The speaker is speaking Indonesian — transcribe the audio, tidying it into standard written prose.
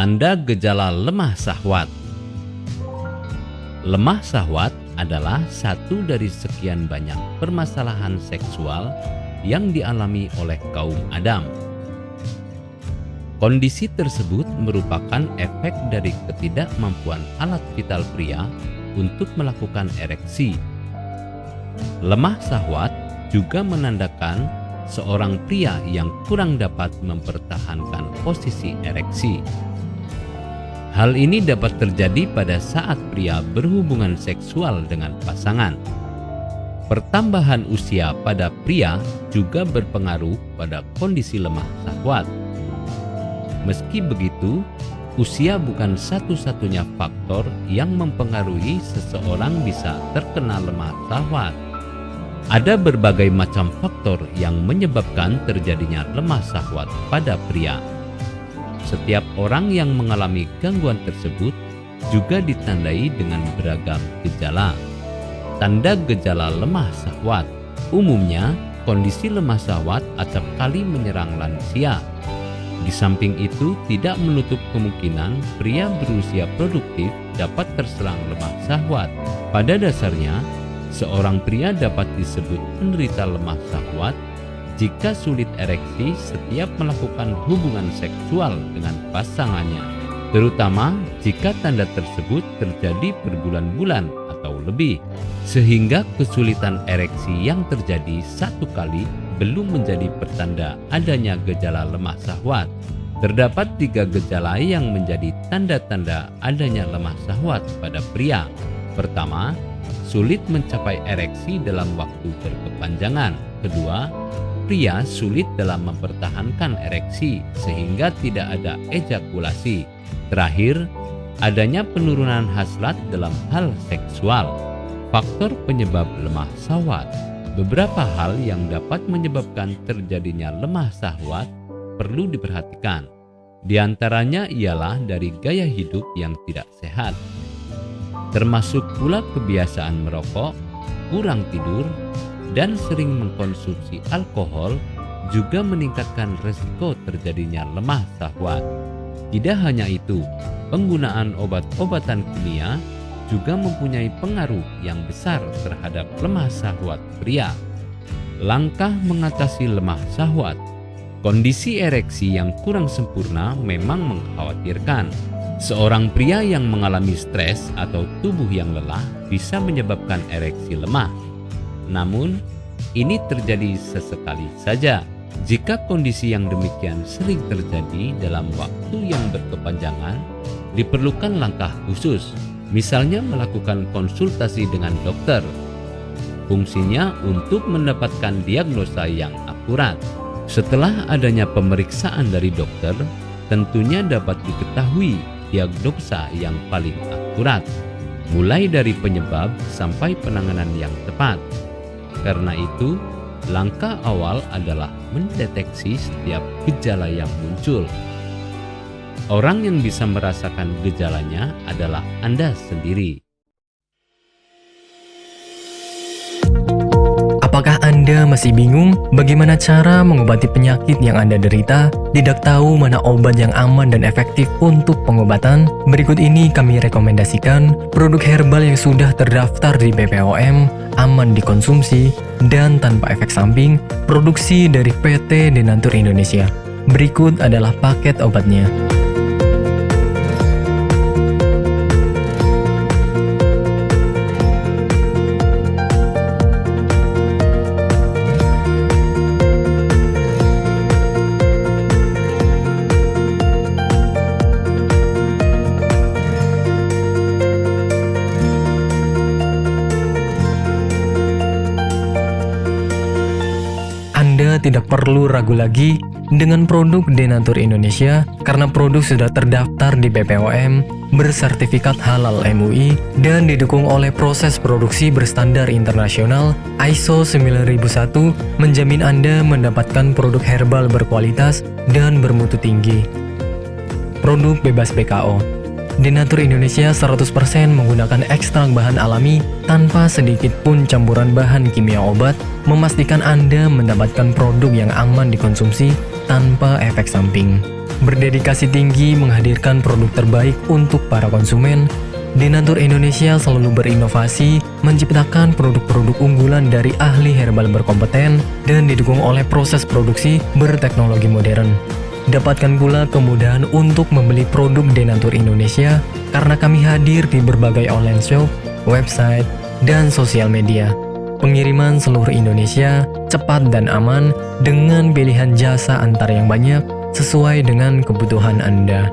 Tanda gejala lemah syahwat. Lemah syahwat adalah satu dari sekian banyak permasalahan seksual yang dialami oleh kaum Adam. Kondisi tersebut merupakan efek dari ketidakmampuan alat vital pria untuk melakukan ereksi. Lemah syahwat juga menandakan seorang pria yang kurang dapat mempertahankan posisi ereksi. Hal ini dapat terjadi pada saat pria berhubungan seksual dengan pasangan. Pertambahan usia pada pria juga berpengaruh pada kondisi lemah syahwat. Meski begitu, usia bukan satu-satunya faktor yang mempengaruhi seseorang bisa terkena lemah syahwat. Ada berbagai macam faktor yang menyebabkan terjadinya lemah syahwat pada pria. Setiap orang yang mengalami gangguan tersebut juga ditandai dengan beragam gejala. Tanda gejala lemah syahwat. Umumnya, kondisi lemah syahwat acap kali menyerang lansia. Di samping itu, tidak menutup kemungkinan pria berusia produktif dapat terserang lemah syahwat. Pada dasarnya, seorang pria dapat disebut penderita lemah syahwat jika sulit ereksi setiap melakukan hubungan seksual dengan pasangannya, terutama jika tanda tersebut terjadi berbulan-bulan atau lebih, sehingga kesulitan ereksi yang terjadi satu kali belum menjadi pertanda adanya gejala lemah syahwat. Terdapat 3 gejala yang menjadi tanda-tanda adanya lemah syahwat pada pria. Pertama, sulit mencapai ereksi dalam waktu berkepanjangan. Kedua, pria sulit dalam mempertahankan ereksi sehingga tidak ada ejakulasi. Terakhir, adanya penurunan hasrat dalam hal seksual. Faktor penyebab lemah syahwat. Beberapa hal yang dapat menyebabkan terjadinya lemah syahwat perlu diperhatikan. Di antaranya ialah dari gaya hidup yang tidak sehat, termasuk pula kebiasaan merokok, kurang tidur, dan sering mengkonsumsi alkohol juga meningkatkan resiko terjadinya lemah syahwat. Tidak hanya itu, penggunaan obat-obatan kimia juga mempunyai pengaruh yang besar terhadap lemah syahwat pria. Langkah mengatasi lemah syahwat. Kondisi ereksi yang kurang sempurna memang mengkhawatirkan. Seorang pria yang mengalami stres atau tubuh yang lelah bisa menyebabkan ereksi lemah. Namun, ini terjadi sesekali saja. Jika kondisi yang demikian sering terjadi dalam waktu yang berkepanjangan, diperlukan langkah khusus, misalnya melakukan konsultasi dengan dokter. Fungsinya untuk mendapatkan diagnosa yang akurat. Setelah adanya pemeriksaan dari dokter, tentunya dapat diketahui diagnosa yang paling akurat, mulai dari penyebab sampai penanganan yang tepat. Karena itu, langkah awal adalah mendeteksi setiap gejala yang muncul. Orang yang bisa merasakan gejalanya adalah Anda sendiri. Apakah Anda masih bingung bagaimana cara mengobati penyakit yang Anda derita? Tidak tahu mana obat yang aman dan efektif untuk pengobatan? Berikut ini kami rekomendasikan produk herbal yang sudah terdaftar di BPOM, aman dikonsumsi, dan tanpa efek samping, produksi dari PT Denatur Indonesia. Berikut adalah paket obatnya. Anda tidak perlu ragu lagi dengan produk Denatur Indonesia karena produk sudah terdaftar di BPOM, bersertifikat halal MUI, dan didukung oleh proses produksi berstandar internasional ISO 9001, menjamin Anda mendapatkan produk herbal berkualitas dan bermutu tinggi. Produk bebas BKO. Denatur Indonesia 100% menggunakan ekstrak bahan alami tanpa sedikit pun campuran bahan kimia obat, memastikan Anda mendapatkan produk yang aman dikonsumsi tanpa efek samping. Berdedikasi tinggi menghadirkan produk terbaik untuk para konsumen, Denatur Indonesia selalu berinovasi, menciptakan produk-produk unggulan dari ahli herbal berkompeten dan didukung oleh proses produksi berteknologi modern. Dapatkan pula kemudahan untuk membeli produk Denatur Indonesia karena kami hadir di berbagai online shop, website, dan sosial media. Pengiriman seluruh Indonesia cepat dan aman dengan pilihan jasa antar yang banyak sesuai dengan kebutuhan Anda.